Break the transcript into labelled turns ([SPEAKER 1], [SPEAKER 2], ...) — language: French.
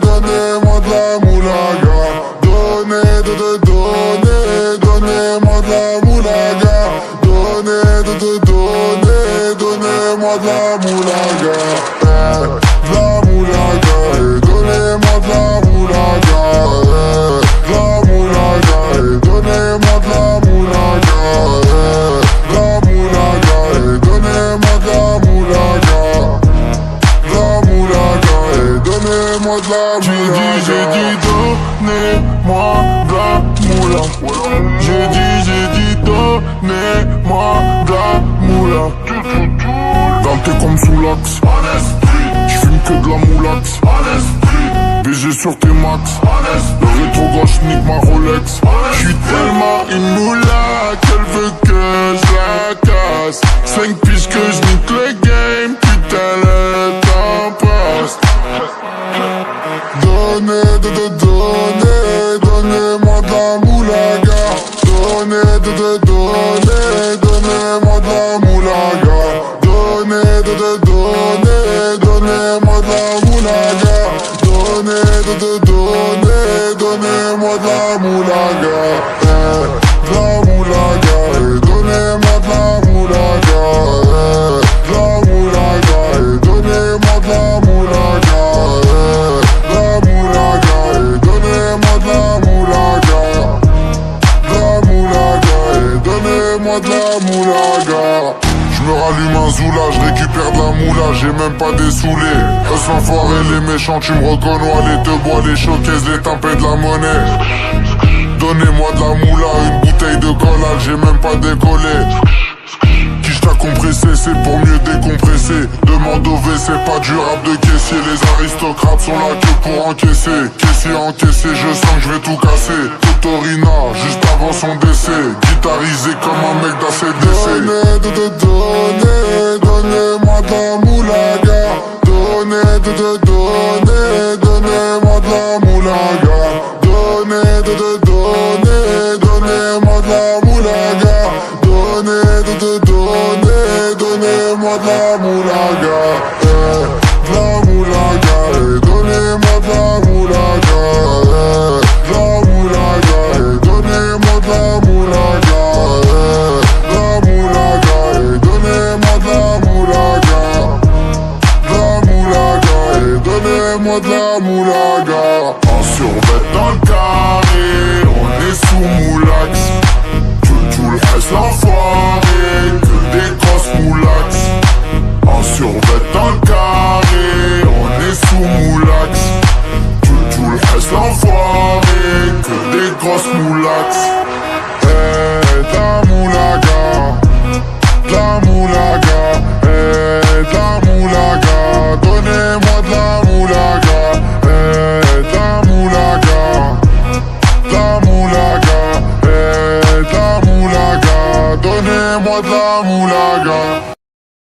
[SPEAKER 1] donnez-moi de la moulaga. Donnez-moi de la moulaga. Donnez-moi de la moulaga. De la moulaga, donnez-moi de la moulaga. De la moulaga, donnez-moi de la moulaga. De la moulaga, donnez-moi de la moulaga. De la moulaga, donnez-moi de la moulaga. J'ai dit donnez-moi de la moulaga. J'ai dit donnez-moi de la moulaga. Dalté comme sous l'axe, j'fume que de la moulax. BG sur tes max, le rétro gauche nique ma Rolex. J'suis tellement une moula qu'elle veut que j'la casse. 5 piges que j'nique le game, putain le temps passe. Donnez-moi de la moulaga. Donnez-moi de la moulaga. Donnez-moi de la moulaga. Donnez-moi de la moulaga. De la moulaga, donnez-moi de la moulaga. De la moulaga, donnez-moi de la moulaga. De la moulaga, donnez-moi de la moulaga. De la moulaga, donnez-moi de la moulaga. J'me rallume un zoula, j'récupère de la moula, j'ai même pas dessoulé. Eux l'enfoiré, les méchants, tu me reconnais. Les te bois, les showcases, les tempêtes de la monnaie. Donnez-moi de la moula, une bouteille de collage, j'ai même pas décollé. Quiche t'a compressé, c'est pour mieux décompresser. Demande au WC, pas du rap de caissier. Les aristocrates sont là que pour encaisser. Caissier encaissé, je sens que je vais tout casser. Totorina, juste avant son décès. Guitarisé comme un mec d'ACDC. Donnez-moi de la moulaga. Donnez-moi de la moulaga. Donnez-moi de la moulaga. Donnez-moi de la moulaga. De la moulaga, donnez-moi de la moulaga. De la moulaga, donnez-moi de la moulaga. De la moulaga, donnez-moi de la moulaga. De la moulaga, donnez-moi de la moulaga. En survêt dans le carré, on est sous moulax. Tout le reste l'enfoiré, que des grosses moulax. En survêt dans le carré, on est sous moulax. Tout le reste l'enfoiré, que des grosses moulax. La moulaga, la moulaga, la moulaga.